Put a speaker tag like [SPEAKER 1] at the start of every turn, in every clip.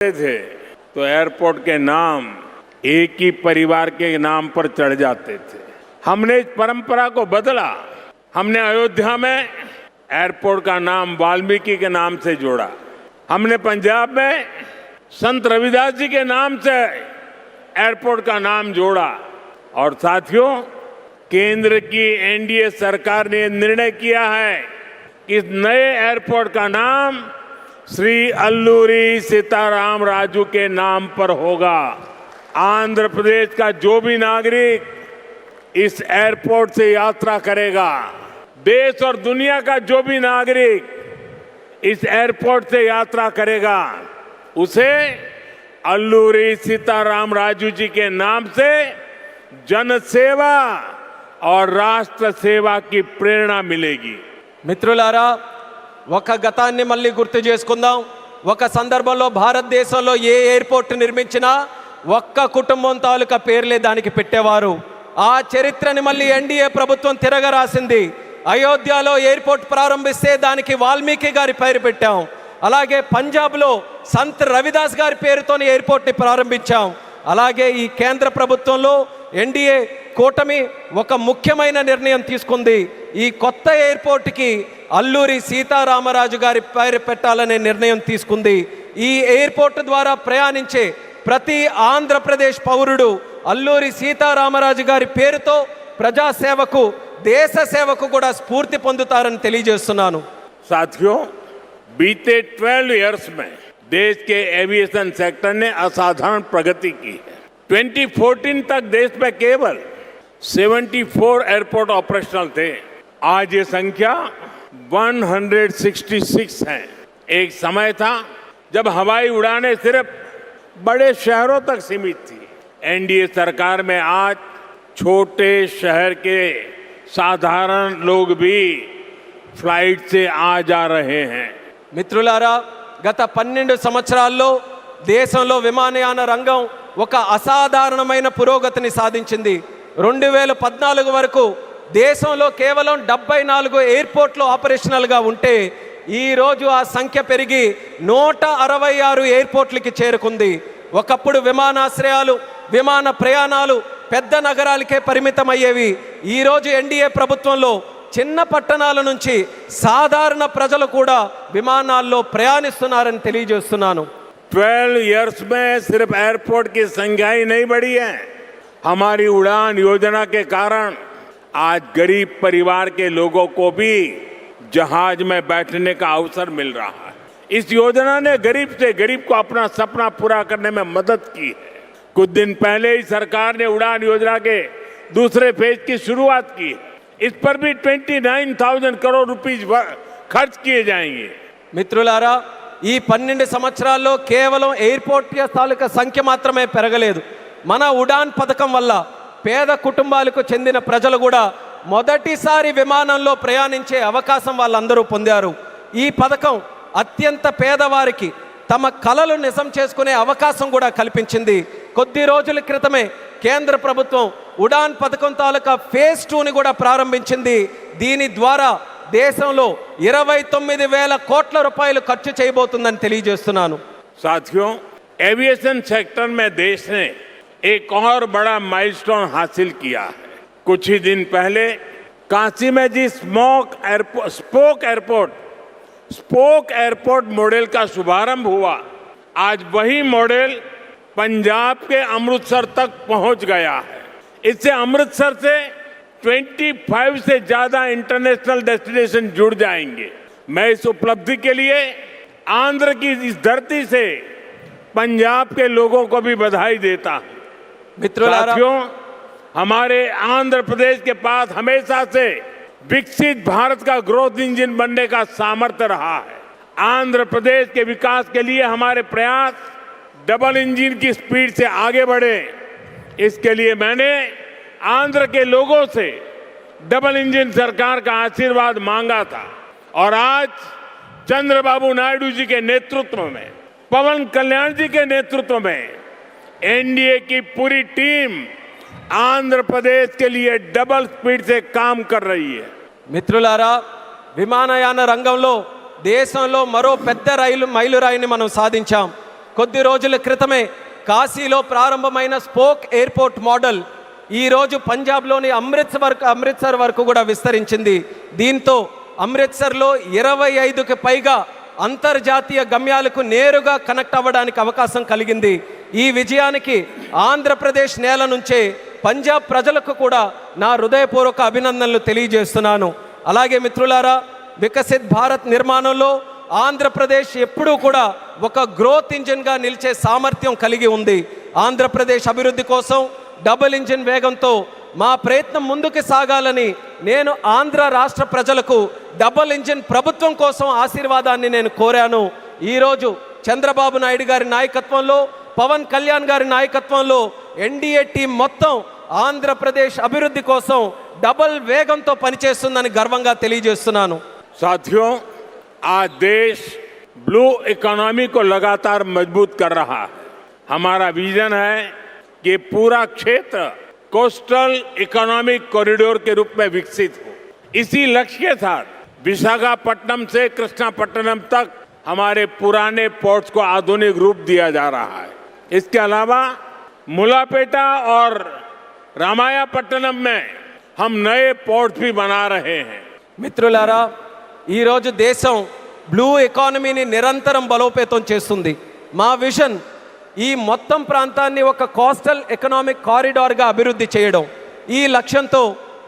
[SPEAKER 1] थे तो एयरपोर्ट के नाम एक ही परिवार के नाम पर चढ़ जाते थे। हमने इस परंपरा को बदला। हमने अयोध्या में एयरपोर्ट का नाम वाल्मीकि के नाम से जोड़ा। हमने पंजाब में संत रविदास जी के नाम से एयरपोर्ट का नाम जोड़ा। और साथियों, केंद्र की एनडीए सरकार ने निर्णय किया है कि इस नए एयरपोर्ट का नाम श्री अल्लूरी सीताराम राजू के नाम पर होगा। आंध्र प्रदेश का जो भी नागरिक इस एयरपोर्ट से यात्रा करेगा, देश और दुनिया का जो भी नागरिक इस एयरपोर्ट से यात्रा करेगा, उसे अल्लूरी सीताराम राजू जी के नाम से जनसेवा और राष्ट्र सेवा की प्रेरणा मिलेगी।
[SPEAKER 2] మిత్రులారా, ఒక గతాన్ని మళ్ళీ గుర్తు చేసుకుందాం. ఒక సందర్భంలో భారతదేశంలో ఏ ఎయిర్పోర్ట్ నిర్మించినా ఒక్క కుటుంబం తాలూకా పేర్లే దానికి పెట్టేవారు. ఆ చరిత్రని మళ్ళీ ఎన్డీఏ ప్రభుత్వం తిరగరాసింది. అయోధ్యలో ఎయిర్పోర్ట్ ప్రారంభిస్తే దానికి వాల్మీకి గారి పేరు పెట్టాం. అలాగే పంజాబ్లో సంత్ రవిదాస్ గారి పేరుతోని ఎయిర్పోర్ట్ని ప్రారంభించాం. అలాగే ఈ కేంద్ర ప్రభుత్వంలో ఎన్డీఏ కూటమి ఒక ముఖ్యమైన నిర్ణయం తీసుకుంది. ఈ కొత్త ఎయిర్పోర్ట్కి అల్లూరి సీతారామరాజు గారి పేరు పెట్టాలనే నిర్ణయం తీసుకుంది. ఈ ఎయిర్పోర్ట్ ద్వారా ప్రయాణించే ప్రతి ఆంధ్రప్రదేశ్ పౌరుడు అల్లూరి సీతారామరాజు గారి పేరుతో ప్రజాసేవకు, దేశ సేవకు కూడా స్ఫూర్తి పొందుతారని తెలియజేస్తున్నాను.
[SPEAKER 1] साथियों, बीते 12 इयर्स में देश के एविएशन सेक्टर ने असाधारण प्रगति की है। 2014 तक देश में केवल 74 एयरपोर्ट ऑपरेशनल थे। आज ये संख्या 166 है। एक समय था जब हवाई उड़ानें सिर्फ बड़े शहरों तक सीमित थी। एनडीए सरकार में आज छोटे शहर के साधारण लोग भी फ्लाइट से आ जा रहे हैं।
[SPEAKER 2] మిత్రులారా, గత 12 సంవత్సరాల్లో దేశంలో విమానయాన రంగం ఒక అసాధారణమైన పురోగతిని సాధించింది. 2014 వరకు దేశంలో కేవలం 74 ఎయిర్పోర్ట్లు ఆపరేషనల్గా ఉంటే ఈరోజు ఆ సంఖ్య పెరిగి 166 ఎయిర్పోర్ట్లకి చేరుకుంది. ఒకప్పుడు విమానాశ్రయాలు, విమాన ప్రయాణాలు పెద్ద నగరాలకే పరిమితమయ్యేవి. ఈరోజు ఎన్డీఏ ప్రభుత్వంలో చిన్న పట్టణాల నుంచి సాధారణ ప్రజలు కూడా విమానాల్లో ప్రయాణిస్తున్నారని తెలియజేస్తున్నాను.
[SPEAKER 1] 12 इयर्स में सिर्फ एयरपोर्ट की संख्या ही नहीं बढ़ी है, हमारी उड़ान योजना के कारण आज गरीब परिवार के लोगों को भी जहाज में बैठने का अवसर मिल रहा है। इस योजना ने गरीब से गरीब को अपना सपना पूरा करने में मदद की है। कुछ दिन पहले ही सरकार ने उड़ान योजना के दूसरे फेज की शुरुआत की है। इस पर भी 29,000 करोड़ रुपीस खर्च किए जाएंगे।
[SPEAKER 2] మిత్రులారా, ఈ 12 సంవత్సరాల్లో కేవలం ఎయిర్పోర్ట్ తాలూకా సంఖ్య మాత్రమే పెరగలేదు. మన ఉడాన్ పథకం వల్ల పేద కుటుంబాలకు చెందిన ప్రజలు కూడా మొదటిసారి విమానంలో ప్రయాణించే అవకాశం వాళ్ళందరూ పొందారు. ఈ పథకం అత్యంత పేదవారికి తమ కలలు నిజం చేసుకునే అవకాశం కూడా కల్పించింది. కొద్ది రోజుల క్రితమే కేంద్ర ప్రభుత్వం ఉడాన్ పథకం తాలూకా ఫేజ్ 2ని కూడా ప్రారంభించింది. దీని ద్వారా దేశంలో 29,000 కోట్ల రూపాయలు ఖర్చు చేయబోతుందని తెలియజేస్తున్నాను.
[SPEAKER 1] साथियों, एविएशन सेक्टर में देश ने एक और बड़ा माइलस्टोन हासिल किया है। कुछ ही दिन पहले काशी में जी स्पोक एयरपोर्ट मॉडल का शुभारंभ हुआ। आज वही मॉडल पंजाब के अमृतसर तक पहुंच गया है। इससे अमृतसर से 25 से ज्यादा इंटरनेशनल डेस्टिनेशन जुड़ जाएंगे। मैं इस उपलब्धि के लिए आंध्र की इस धरती से पंजाब के लोगों को भी बधाई देता हूं। साथियों, हमारे आंध्र प्रदेश के पास हमेशा से विकसित भारत का ग्रोथ इंजन बनने का सामर्थ्य रहा है। आंध्र प्रदेश के विकास के लिए हमारे प्रयास डबल इंजन की स्पीड से आगे बढ़े। इसके लिए मैंने आंध्र के लोगों से डबल इंजन सरकार का आशीर्वाद मांगा था और आज चंद्रबाबू नायडू जी के नेतृत्व में, पवन कल्याण जी के नेतृत्व में एनडीए की पूरी टीम आंध्र प्रदेश के लिए डबल स्पीड से काम कर रही है।
[SPEAKER 2] మిత్రులారా, విమానయాన రంగంలో దేశంలో మరో పెద్ద మైలురాయిని మనం సాధించాం. కొద్ది రోజుల క్రితమే కాశీలో ప్రారంభమైన స్పోక్ ఎయిర్పోర్ట్ మోడల్ ఈరోజు పంజాబ్లోని అమృత్సర్ వరకు కూడా విస్తరించింది. దీంతో అమృత్సర్లో 25కి పైగా అంతర్జాతీయ గమ్యాలకు నేరుగా కనెక్ట్ అవ్వడానికి అవకాశం కలిగింది. ఈ విజయానికి ఆంధ్రప్రదేశ్ నేల నుంచే పంజాబ్ ప్రజలకు కూడా నా హృదయపూర్వక అభినందనలు తెలియజేస్తున్నాను. అలాగే మిత్రులారా, వికసిత్ భారత్ నిర్మాణంలో ఆంధ్రప్రదేశ్ ఎప్పుడూ కూడా ఒక గ్రోత్ ఇంజిన్గా నిలిచే సామర్థ్యం కలిగి ఉంది. ఆంధ్రప్రదేశ్ అభివృద్ధి కోసం డబుల్ ఇంజిన్ వేగంతో మా ప్రయత్నం ముందుకు సాగాలని నేను ఆంధ్ర రాష్ట్ర ప్రజలకు డబుల్ ఇంజిన్ ప్రభుత్వం కోసం ఆశీర్వాదాన్ని నేను కోరాను. ఈరోజు చంద్రబాబు నాయుడు గారి నాయకత్వంలో, పవన్ కళ్యాణ్ గారి నాయకత్వంలో ఎన్డీఏ టీం మొత్తం ఆంధ్రప్రదేశ్ అభివృద్ధి కోసం డబుల్ వేగంతో పనిచేస్తుందని గర్వంగా తెలియజేస్తున్నాను.
[SPEAKER 1] साथियों, आज देश ब्लू इकोनॉमी को लगातार मजबूत कर रहा है. हमारा विजन है कि पूरा क्षेत्र कोस्टल इकोनॉमिक कॉरिडोर के रूप में विकसित हो. इसी लक्ष्य के साथ विशाखापट्टनम से कृष्णापट्टनम तक हमारे पुराने पोर्ट्स को आधुनिक रूप दिया जा रहा है. इसके अलावा मुलापेटा और रामायापट्टनम में हम नए पोर्ट भी बना रहे हैं.
[SPEAKER 2] మిత్రులారా, ఈరోజు దేశం బ్లూ ఎకానమీని నిరంతరం బలోపేతం చేస్తుంది. మా విజన్ ఈ మొత్తం ప్రాంతాన్ని ఒక కోస్టల్ ఎకనామిక్ కారిడార్గా అభివృద్ధి చేయడం. ఈ లక్ష్యంతో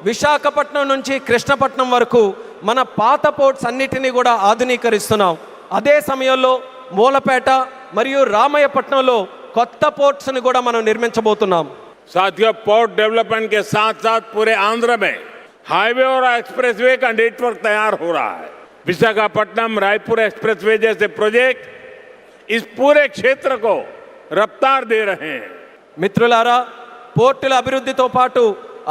[SPEAKER 2] విశాఖపట్నం నుంచి కృష్ణపట్నం వరకు మన పాత పోర్ట్స్ అన్నిటినీ కూడా ఆధునీకరిస్తున్నాం. అదే సమయంలో మూలపేట మరియు రామయ్యపట్నంలో కొత్త పోర్ట్స్ని కూడా మనం నిర్మించబోతున్నాం.
[SPEAKER 1] साथियों, पोर्ट डेवलपमेंट के साथ साथ पूरे आंध्र में हाईवे और एक्सप्रेसवे का नेटवर्क तैयार हो रहा है. विशाखापट्टनम रायपुर एक्सप्रेसवे जैसे प्रोजेक्ट इस पूरे क्षेत्र को रफ्तार दे रहे हैं.
[SPEAKER 2] మిత్రులారా, పోర్టుల అభివృద్ధితో పాటు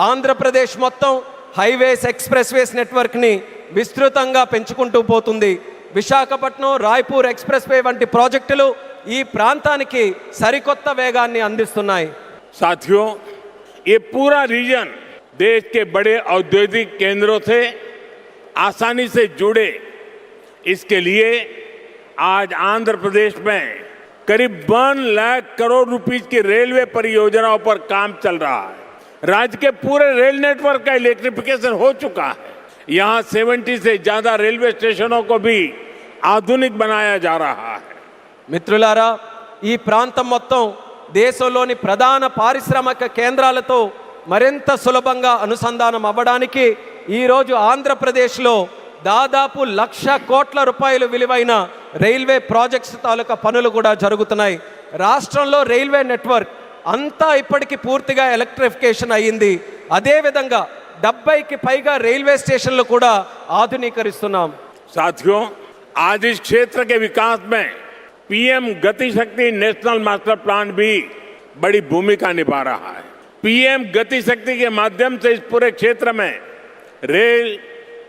[SPEAKER 2] ఆంధ్రప్రదేశ్ మొత్తం హైవేస్, ఎక్స్ప్రెస్వేస్ నెట్వర్క్ని విస్తృతంగా పెంచుకుంటూ పోతుంది. విశాఖపట్నం రాయ్పూర్ ఎక్స్ప్రెస్వే వంటి ప్రాజెక్టులు ఈ ప్రాంతానికి సరికొత్త వేగాన్ని అందిస్తున్నాయి.
[SPEAKER 1] साथियों, ये पूरा रीजन देश के बड़े औद्योगिक केंद्रों से आसानी से जुड़े. इसके लिए आज आंध्र प्रदेश में करीब 1 लाख करोड़ रुपीस की रेलवे परियोजनाओं पर काम चल रहा है. राज्य के पूरे रेल नेटवर्क का इलेक्ट्रिफिकेशन हो चुका है. यहाँ 70 से ज्यादा रेलवे स्टेशनों को भी आधुनिक बनाया जा रहा है.
[SPEAKER 2] మిత్రులారా, ఈ ప్రాంతం మొత్తం దేశంలోని ప్రధాన పారిశ్రామిక కేంద్రాలతో మరింత సులభంగా అనుసంధానం అవ్వడానికి ఈరోజు ఆంధ్రప్రదేశ్లో దాదాపు 1,00,000 కోట్ల రూపాయలు విలువైన రైల్వే ప్రాజెక్ట్స్ తాలూకా పనులు కూడా జరుగుతున్నాయి. రాష్ట్రంలో రైల్వే నెట్వర్క్ అంతా ఇప్పటికీ పూర్తిగా ఎలక్ట్రిఫికేషన్ అయ్యింది. అదేవిధంగా 70కి పైగా రైల్వే స్టేషన్లు కూడా ఆధునీకరిస్తున్నాం.
[SPEAKER 1] साथियों, आज इस क्षेत्र के विकास में पीएम गति शक्ति नेशनल मास्टर प्लान भी बड़ी भूमिका निभा रहा है. पीएम गति शक्ति के माध्यम से इस पूरे क्षेत्र में रेल,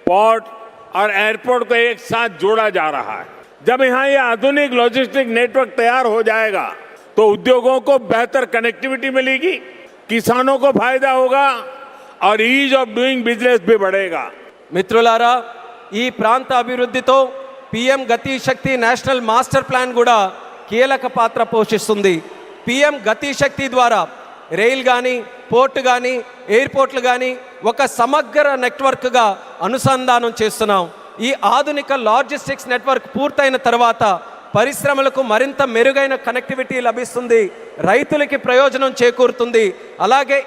[SPEAKER 1] पोर्ट और एयरपोर्ट को एक साथ जोड़ा जा रहा है. जब यहाँ ये आधुनिक लॉजिस्टिक नेटवर्क तैयार हो जाएगा तो उद्योगों को बेहतर कनेक्टिविटी मिलेगी, किसानों को फायदा होगा और ईज ऑफ डूइंग बिजनेस भी बढ़ेगा.
[SPEAKER 2] మిత్రులారా, ఈ ప్రాంత అభివృద్ధితో పిఎం గతి శక్తి నేషనల్ మాస్టర్ ప్లాన్ కూడా కీలక పాత్ర పోషిస్తుంది. పిఎం గతి శక్తి ద్వారా రైల్ కానీ, పోర్టు కానీ, ఎయిర్పోర్ట్లు కానీ ఒక సమగ్ర నెట్వర్క్గా అనుసంధానం చేస్తున్నాం. ఈ ఆధునిక లాజిస్టిక్స్ నెట్వర్క్ పూర్తయిన తర్వాత పరిశ్రమలకు మరింత మెరుగైన కనెక్టివిటీ లభిస్తుంది, రైతులకి ప్రయోజనం చేకూరుతుంది. అలాగే